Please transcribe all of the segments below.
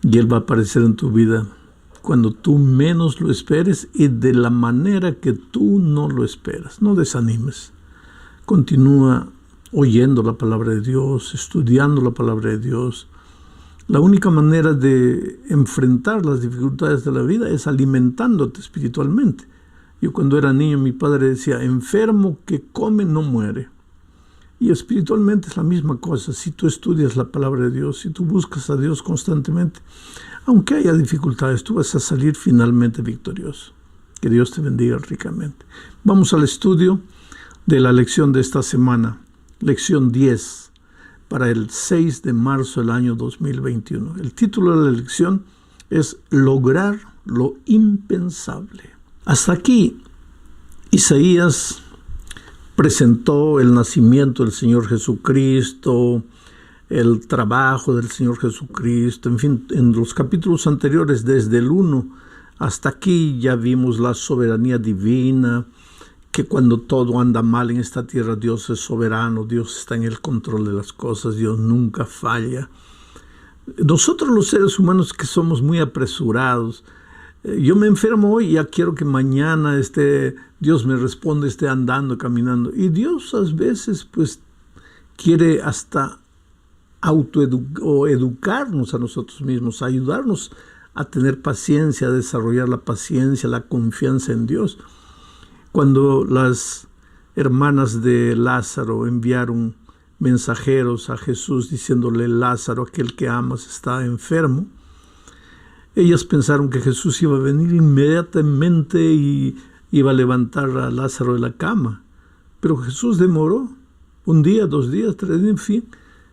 Y Él va a aparecer en tu vida cuando tú menos lo esperes y de la manera que tú no lo esperas. No desanimes. Continúa oyendo la palabra de Dios, estudiando la palabra de Dios. La única manera de enfrentar las dificultades de la vida es alimentándote espiritualmente. Yo cuando era niño, mi padre decía, enfermo que come no muere. Y espiritualmente es la misma cosa. Si tú estudias la palabra de Dios, si tú buscas a Dios constantemente, aunque haya dificultades, tú vas a salir finalmente victorioso. Que Dios te bendiga ricamente. Vamos al estudio de la lección de esta semana, lección 10, para el 6 de marzo del año 2021. El título de la lección es Lograr lo impensable. Hasta aquí, Isaías presentó el nacimiento del Señor Jesucristo, el trabajo del Señor Jesucristo, en fin, en los capítulos anteriores, desde el 1 hasta aquí, ya vimos la soberanía divina, que cuando todo anda mal en esta tierra, Dios es soberano, Dios está en el control de las cosas, Dios nunca falla. Nosotros los seres humanos que somos muy apresurados, yo me enfermo hoy y ya quiero que mañana Dios me responda, esté andando, caminando. Y Dios a veces pues quiere hasta educarnos a nosotros mismos, ayudarnos a tener paciencia, a desarrollar la paciencia, la confianza en Dios. Cuando las hermanas de Lázaro enviaron mensajeros a Jesús diciéndole, Lázaro, aquel que amas, está enfermo, ellas pensaron que Jesús iba a venir inmediatamente y iba a levantar a Lázaro de la cama. Pero Jesús demoró 1 día, 2 días, 3 días, en fin.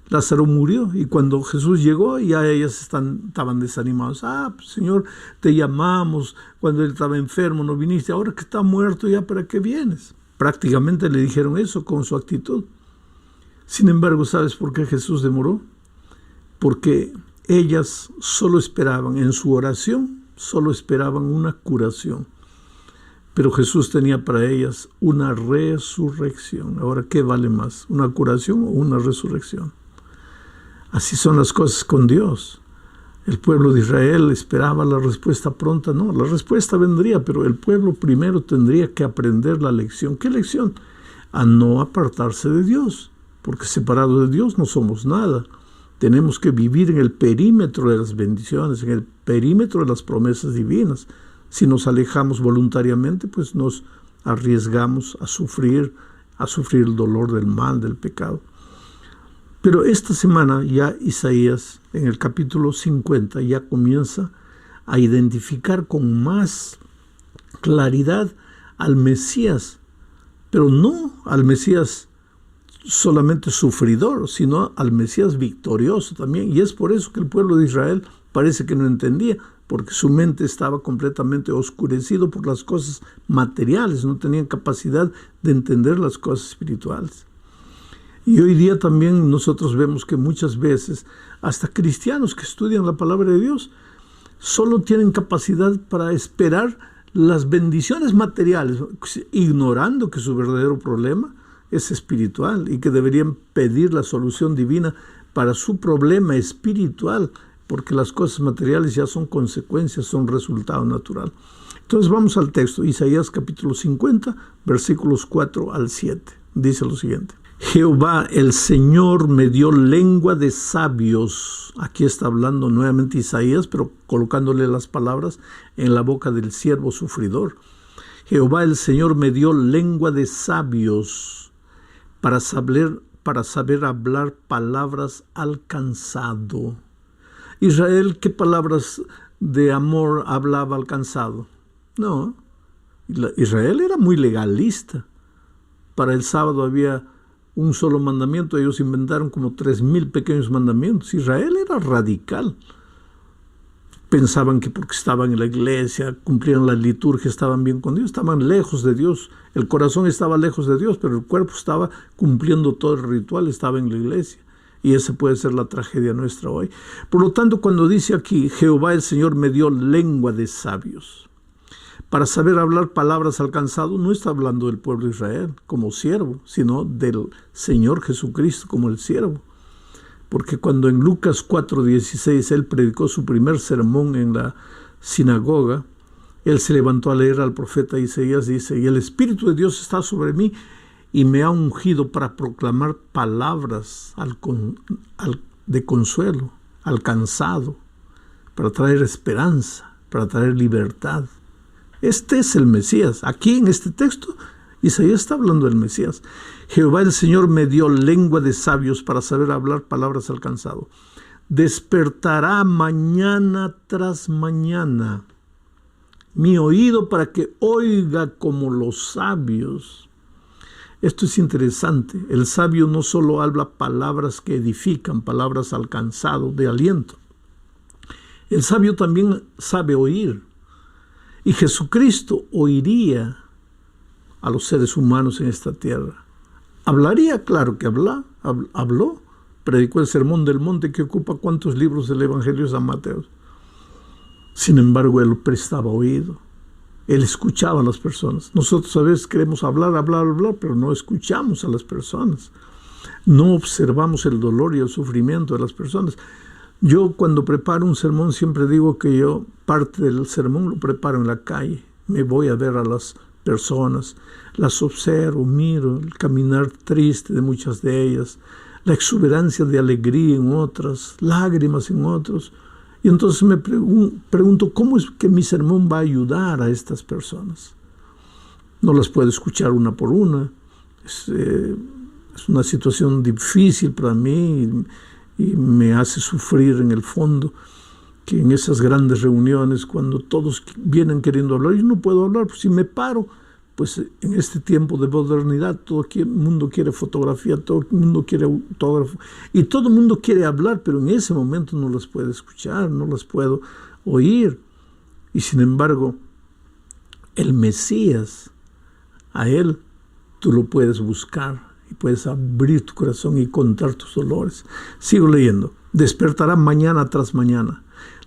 Lázaro murió y cuando Jesús llegó ya ellas estaban desanimadas. Pues, Señor, te llamamos cuando él estaba enfermo, no viniste. Ahora que está muerto, ¿ya para qué vienes? Prácticamente le dijeron eso con su actitud. Sin embargo, ¿sabes por qué Jesús demoró? Porque ellas solo esperaban, en su oración, solo esperaban una curación. Pero Jesús tenía para ellas una resurrección. Ahora, ¿qué vale más? ¿Una curación o una resurrección? Así son las cosas con Dios. El pueblo de Israel esperaba la respuesta pronta. No, la respuesta vendría, pero el pueblo primero tendría que aprender la lección. ¿Qué lección? A no apartarse de Dios, porque separado de Dios no somos nada. Tenemos que vivir en el perímetro de las bendiciones, en el perímetro de las promesas divinas. Si nos alejamos voluntariamente, pues nos arriesgamos a sufrir el dolor del mal, del pecado. Pero esta semana ya Isaías, en el capítulo 50, ya comienza a identificar con más claridad al Mesías, pero no al Mesías solamente sufridor, sino al Mesías victorioso también. Y es por eso que el pueblo de Israel parece que no entendía, porque su mente estaba completamente oscurecido por las cosas materiales, no tenían capacidad de entender las cosas espirituales. Y hoy día también nosotros vemos que muchas veces hasta cristianos que estudian la palabra de Dios solo tienen capacidad para esperar las bendiciones materiales, ignorando que su verdadero problema es espiritual y que deberían pedir la solución divina para su problema espiritual, porque las cosas materiales ya son consecuencias, son resultado natural. Entonces vamos al texto, Isaías capítulo 50, versículos 4 al 7. Dice lo siguiente. Jehová el Señor me dio lengua de sabios. Aquí está hablando nuevamente Isaías, pero colocándole las palabras en la boca del siervo sufridor. Jehová el Señor me dio lengua de sabios para saber hablar palabras al cansado. Israel, ¿qué palabras de amor hablaba al cansado? No, Israel era muy legalista. Para el sábado había un solo mandamiento, ellos inventaron como 3,000 pequeños mandamientos. Israel era radical. Pensaban que porque estaban en la iglesia, cumplían la liturgia, estaban bien con Dios, estaban lejos de Dios. El corazón estaba lejos de Dios, pero el cuerpo estaba cumpliendo todo el ritual, estaba en la iglesia. Y esa puede ser la tragedia nuestra hoy. Por lo tanto, cuando dice aquí, Jehová el Señor me dio lengua de sabios, para saber hablar palabras al cansado, no está hablando del pueblo de Israel como siervo, sino del Señor Jesucristo como el siervo. porque cuando en Lucas 4:16 él predicó su primer sermón en la sinagoga, él se levantó a leer al profeta Isaías, dice, y el Espíritu de Dios está sobre mí y me ha ungido para proclamar palabras de consuelo al cansado, para traer esperanza, para traer libertad. Este es el Mesías. Aquí en este texto, Isaías está hablando del Mesías. Jehová el Señor me dio lengua de sabios para saber hablar palabras al cansado. Despertará mañana tras mañana mi oído para que oiga como los sabios. Esto es interesante. El sabio no solo habla palabras que edifican, palabras al cansado, de aliento. El sabio también sabe oír. Y Jesucristo oiría a los seres humanos en esta tierra. Hablaría, claro que habló. Predicó el Sermón del Monte, que ocupa ¿cuántos libros del Evangelio de San Mateo? Sin embargo, él prestaba oído. Él escuchaba a las personas. Nosotros a veces queremos hablar, pero no escuchamos a las personas. No observamos el dolor y el sufrimiento de las personas. Yo cuando preparo un sermón siempre digo que yo parte del sermón lo preparo en la calle. Me voy a ver a las personas, las observo, miro el caminar triste de muchas de ellas, la exuberancia de alegría en otras, lágrimas en otros. Y entonces me pregunto, ¿cómo es que mi sermón va a ayudar a estas personas? No las puedo escuchar una por una. Es una situación difícil para mí y me hace sufrir en el fondo que en esas grandes reuniones, cuando todos vienen queriendo hablar, yo no puedo hablar. Pues si me paro, pues en este tiempo de modernidad, todo el mundo quiere fotografía, todo el mundo quiere autógrafo, y todo el mundo quiere hablar, pero en ese momento no las puedo escuchar, no las puedo oír. Y sin embargo, el Mesías, a él tú lo puedes buscar y puedes abrir tu corazón y contar tus dolores. Sigo leyendo. Despertará mañana tras mañana.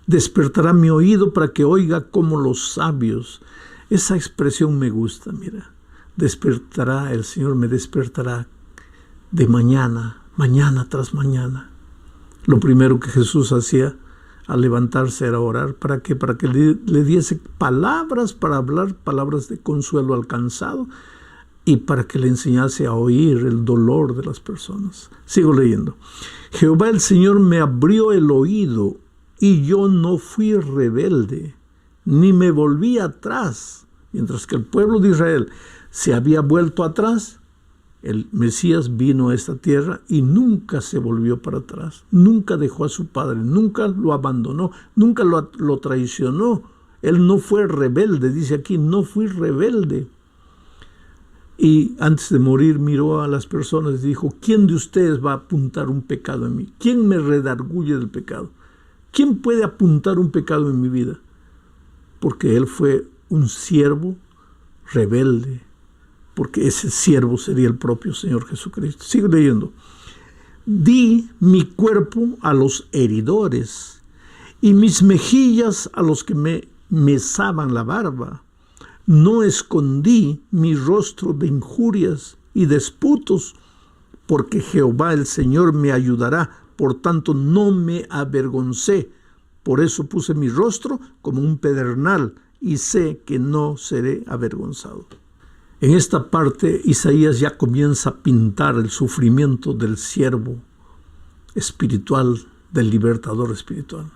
Despertará mi oído para que oiga como los sabios. Esa expresión me gusta, mira. Despertará, el Señor me despertará de mañana, mañana tras mañana. Lo primero que Jesús hacía al levantarse era orar. ¿Para qué? Para que le diese palabras para hablar, palabras de consuelo al cansado, y para que le enseñase a oír el dolor de las personas. Sigo leyendo. Jehová el Señor me abrió el oído y yo no fui rebelde, ni me volví atrás. Mientras que el pueblo de Israel se había vuelto atrás, el Mesías vino a esta tierra y nunca se volvió para atrás. Nunca dejó a su padre, nunca lo abandonó, nunca lo traicionó. Él no fue rebelde, dice aquí, no fui rebelde. Y antes de morir miró a las personas y dijo, ¿quién de ustedes va a apuntar un pecado en mí? ¿Quién me redarguye del pecado? ¿Quién puede apuntar un pecado en mi vida? Porque él fue un siervo rebelde, porque ese siervo sería el propio Señor Jesucristo. Sigo leyendo. Di mi cuerpo a los heridores y mis mejillas a los que me mesaban la barba. No escondí mi rostro de injurias y disputos, porque Jehová el Señor me ayudará, por tanto no me avergoncé. Por eso puse mi rostro como un pedernal y sé que no seré avergonzado. En esta parte Isaías ya comienza a pintar el sufrimiento del siervo espiritual, del libertador espiritual.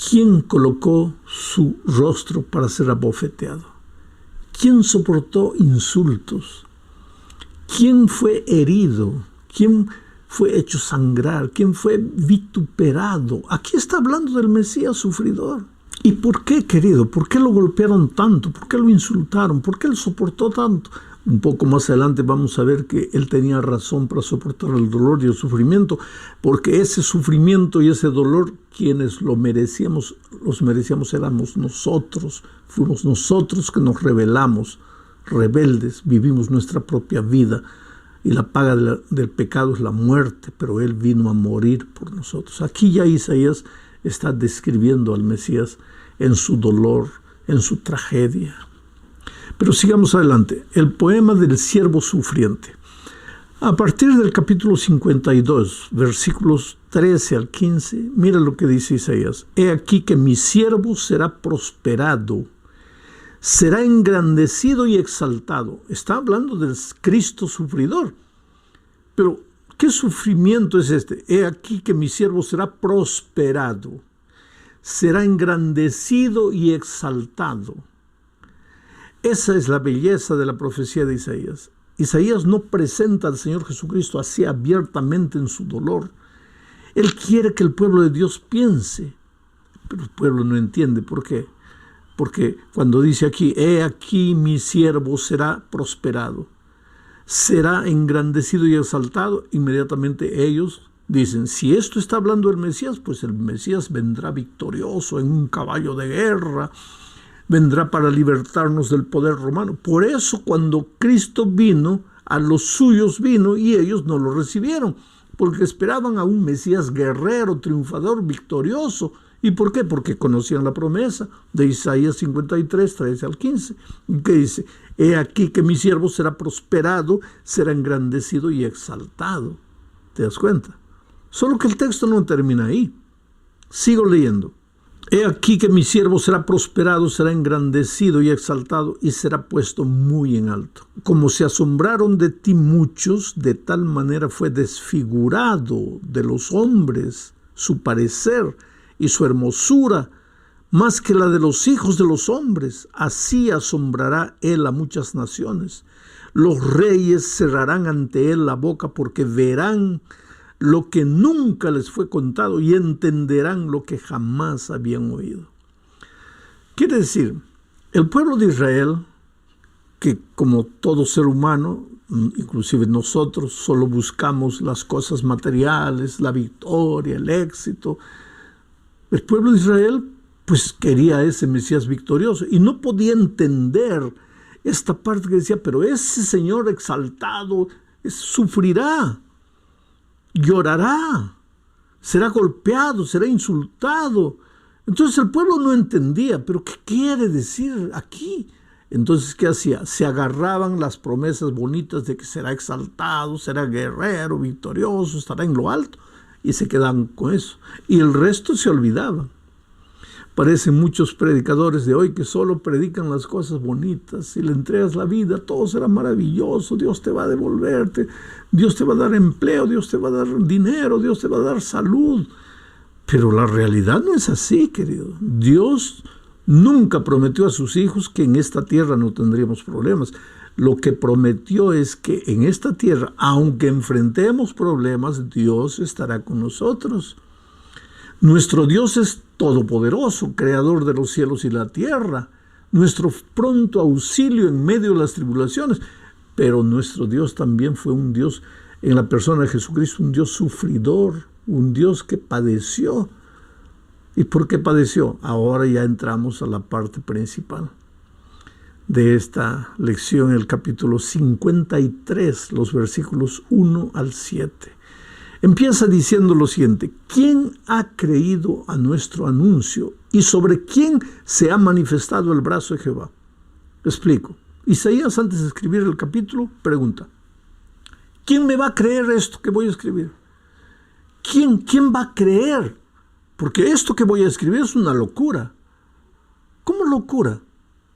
¿Quién colocó su rostro para ser abofeteado? ¿Quién soportó insultos? ¿Quién fue herido? ¿Quién fue hecho sangrar? ¿Quién fue vituperado? Aquí está hablando del Mesías sufridor. ¿Y por qué, querido? ¿Por qué lo golpearon tanto? ¿Por qué lo insultaron? ¿Por qué él soportó tanto? Un poco más adelante vamos a ver que él tenía razón para soportar el dolor y el sufrimiento, porque ese sufrimiento y ese dolor, quienes los merecíamos éramos nosotros. Fuimos nosotros que nos rebelamos, rebeldes, vivimos nuestra propia vida. Y la paga del pecado es la muerte, pero él vino a morir por nosotros. Aquí ya Isaías está describiendo al Mesías en su dolor, en su tragedia. Pero sigamos adelante. El poema del siervo sufriente. A partir del capítulo 52, versículos 13 al 15, mira lo que dice Isaías. He aquí que mi siervo será prosperado, será engrandecido y exaltado. Está hablando del Cristo sufridor. Pero, ¿qué sufrimiento es este? He aquí que mi siervo será prosperado, será engrandecido y exaltado. Esa es la belleza de la profecía de Isaías. Isaías no presenta al Señor Jesucristo así abiertamente en su dolor. Él quiere que el pueblo de Dios piense, pero el pueblo no entiende. ¿Por qué? Porque cuando dice aquí, he aquí mi siervo será prosperado, será engrandecido y exaltado, inmediatamente ellos dicen, si esto está hablando del Mesías, pues el Mesías vendrá victorioso en un caballo de guerra, vendrá para libertarnos del poder romano. Por eso cuando Cristo vino, a los suyos vino y ellos no lo recibieron, porque esperaban a un Mesías guerrero, triunfador, victorioso. ¿Y por qué? Porque conocían la promesa de Isaías 53, 13 al 15, que dice, he aquí que mi siervo será prosperado, será engrandecido y exaltado. ¿Te das cuenta? Solo que el texto no termina ahí. Sigo leyendo. He aquí que mi siervo será prosperado, será engrandecido y exaltado y será puesto muy en alto. Como se asombraron de ti muchos, de tal manera fue desfigurado de los hombres su parecer y su hermosura, más que la de los hijos de los hombres. Así asombrará él a muchas naciones. Los reyes cerrarán ante él la boca porque verán lo que nunca les fue contado y entenderán lo que jamás habían oído. Quiere decir, el pueblo de Israel, que como todo ser humano, inclusive nosotros, solo buscamos las cosas materiales, la victoria, el éxito. El pueblo de Israel, pues quería ese Mesías victorioso y no podía entender esta parte que decía, pero ese Señor exaltado sufrirá, llorará, será golpeado, será insultado. Entonces el pueblo no entendía, pero ¿qué quiere decir aquí? Entonces, ¿qué hacía? Se agarraban las promesas bonitas de que será exaltado, será guerrero, victorioso, estará en lo alto, y se quedaban con eso. Y el resto se olvidaban. Parecen muchos predicadores de hoy que solo predican las cosas bonitas. Si le entregas la vida, todo será maravilloso. Dios te va a devolverte. Dios te va a dar empleo. Dios te va a dar dinero. Dios te va a dar salud. Pero la realidad no es así, querido. Dios nunca prometió a sus hijos que en esta tierra no tendríamos problemas. Lo que prometió es que en esta tierra, aunque enfrentemos problemas, Dios estará con nosotros. Nuestro Dios es todopoderoso, creador de los cielos y la tierra, nuestro pronto auxilio en medio de las tribulaciones. Pero nuestro Dios también fue un Dios, en la persona de Jesucristo, un Dios sufridor, un Dios que padeció. ¿Y por qué padeció? Ahora ya entramos a la parte principal de esta lección, el capítulo 53, los versículos 1 al 7. Empieza diciendo lo siguiente: ¿quién ha creído a nuestro anuncio y sobre quién se ha manifestado el brazo de Jehová? Explico. Isaías, antes de escribir el capítulo, pregunta: ¿quién me va a creer esto que voy a escribir? ¿Quién va a creer? Porque esto que voy a escribir es una locura. ¿Cómo locura?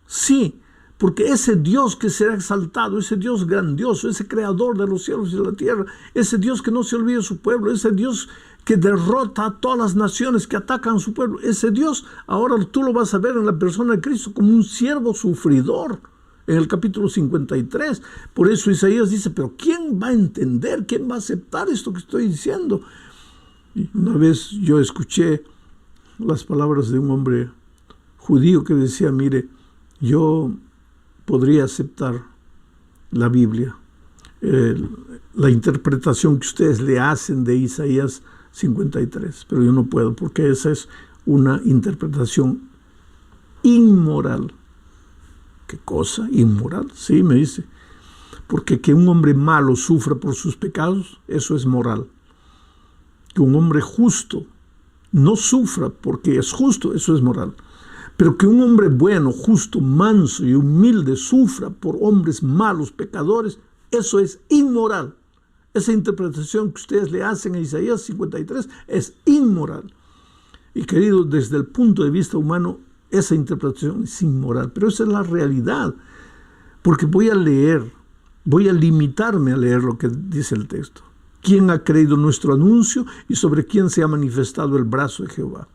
Sí, porque ese Dios que será exaltado, ese Dios grandioso, ese creador de los cielos y de la tierra, ese Dios que no se olvida de su pueblo, ese Dios que derrota a todas las naciones que atacan a su pueblo, ese Dios, ahora tú lo vas a ver en la persona de Cristo como un siervo sufridor, en el capítulo 53. Por eso Isaías dice, pero ¿quién va a entender? ¿Quién va a aceptar esto que estoy diciendo? Y una vez yo escuché las palabras de un hombre judío que decía, mire, yo podría aceptar la Biblia, la interpretación que ustedes le hacen de Isaías 53, pero yo no puedo, porque esa es una interpretación inmoral. ¿Qué cosa? ¿Inmoral? Sí, me dice. Porque que un hombre malo sufra por sus pecados, eso es moral. Que un hombre justo no sufra porque es justo, eso es moral. Pero que un hombre bueno, justo, manso y humilde sufra por hombres malos, pecadores, eso es inmoral. Esa interpretación que ustedes le hacen a Isaías 53 es inmoral. Y querido, desde el punto de vista humano, esa interpretación es inmoral. Pero esa es la realidad. Porque voy a limitarme a leer lo que dice el texto. ¿Quién ha creído nuestro anuncio y sobre quién se ha manifestado el brazo de Jehová?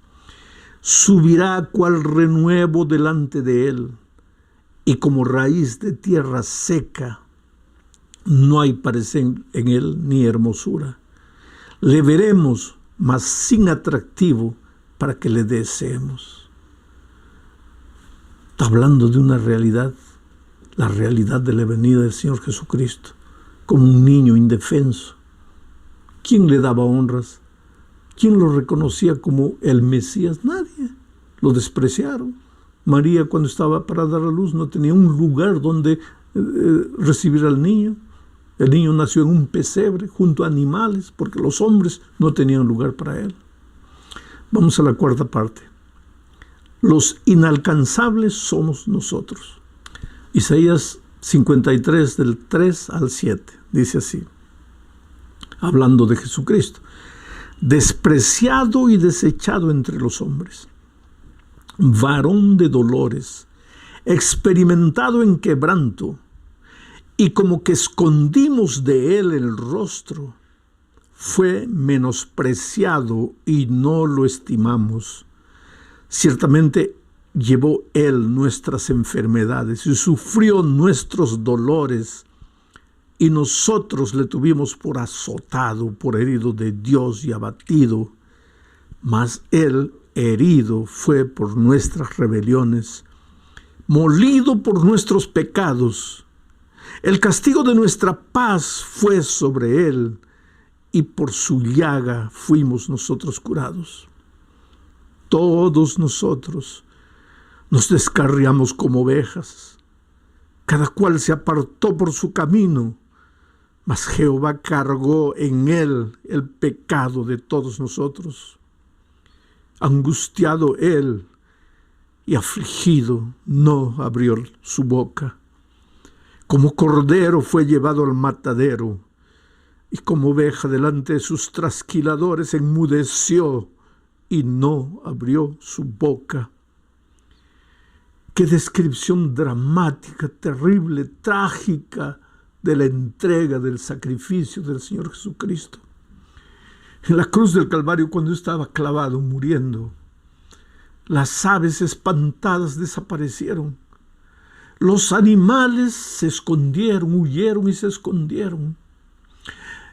Subirá cual renuevo delante de él, y como raíz de tierra seca, no hay parecer en él ni hermosura. Le veremos, mas sin atractivo, para que le deseemos. Está hablando de una realidad, la realidad de la venida del Señor Jesucristo, como un niño indefenso. ¿Quién le daba honras? ¿Quién lo reconocía como el Mesías? Nadie. Lo despreciaron. María, cuando estaba para dar a luz, no tenía un lugar donde recibir al niño. El niño nació en un pesebre junto a animales, porque los hombres no tenían lugar para él. Vamos a la cuarta parte. Los inalcanzables somos nosotros. Isaías 53, del 3 al 7, dice así, hablando de Jesucristo: despreciado y desechado entre los hombres, varón de dolores, experimentado en quebranto, y como que escondimos de él el rostro, fue menospreciado y no lo estimamos. Ciertamente llevó él nuestras enfermedades y sufrió nuestros dolores, y nosotros le tuvimos por azotado, por herido de Dios y abatido. Mas él herido fue por nuestras rebeliones, molido por nuestros pecados. El castigo de nuestra paz fue sobre él, y por su llaga fuimos nosotros curados. Todos nosotros nos descarriamos como ovejas, cada cual se apartó por su camino, mas Jehová cargó en él el pecado de todos nosotros. Angustiado él y afligido, no abrió su boca. Como cordero fue llevado al matadero, y como oveja delante de sus trasquiladores enmudeció y no abrió su boca. Qué descripción dramática, terrible, trágica de la entrega, del sacrificio del Señor Jesucristo. En la cruz del Calvario, cuando estaba clavado, muriendo, las aves espantadas desaparecieron. Los animales se escondieron, huyeron y se escondieron.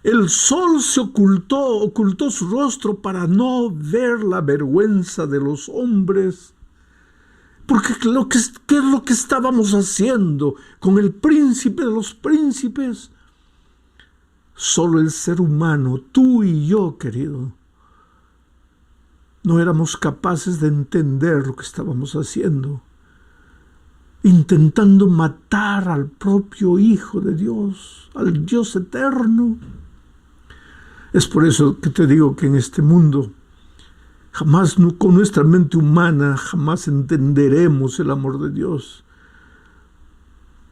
El sol se ocultó su rostro para no ver la vergüenza de los hombres. Porque ¿qué es lo que estábamos haciendo con el príncipe de los príncipes? Solo el ser humano, tú y yo, querido, no éramos capaces de entender lo que estábamos haciendo, intentando matar al propio Hijo de Dios, al Dios eterno. Es por eso que te digo que en este mundo jamás, con nuestra mente humana, jamás entenderemos el amor de Dios.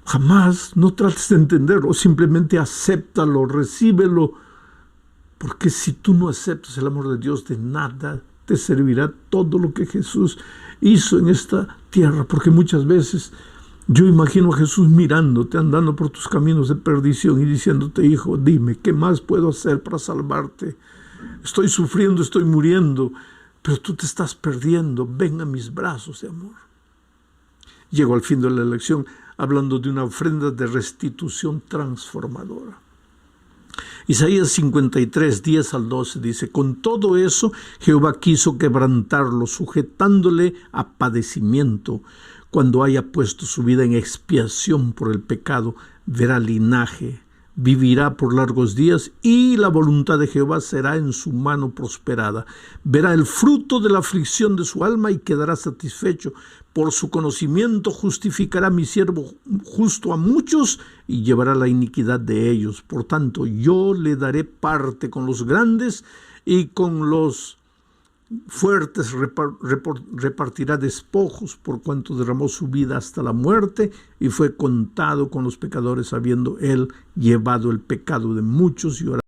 Jamás, no trates de entenderlo, simplemente acéptalo, recíbelo, porque si tú no aceptas el amor de Dios, de nada te servirá todo lo que Jesús hizo en esta tierra, porque muchas veces yo imagino a Jesús mirándote, andando por tus caminos de perdición y diciéndote: hijo, dime, ¿qué más puedo hacer para salvarte? Estoy sufriendo, estoy muriendo, pero tú te estás perdiendo. Ven a mis brazos de amor. Llegó al fin de la lección hablando de una ofrenda de restitución transformadora. Isaías 53, 10 al 12 dice: con todo eso Jehová quiso quebrantarlo, sujetándole a padecimiento. Cuando haya puesto su vida en expiación por el pecado, verá linaje, vivirá por largos días, y la voluntad de Jehová será en su mano prosperada. Verá el fruto de la aflicción de su alma y quedará satisfecho. Por su conocimiento justificará mi siervo justo a muchos y llevará la iniquidad de ellos. Por tanto, yo le daré parte con los grandes, y con los fuertes repartirá despojos, por cuanto derramó su vida hasta la muerte y fue contado con los pecadores, habiendo él llevado el pecado de muchos y orado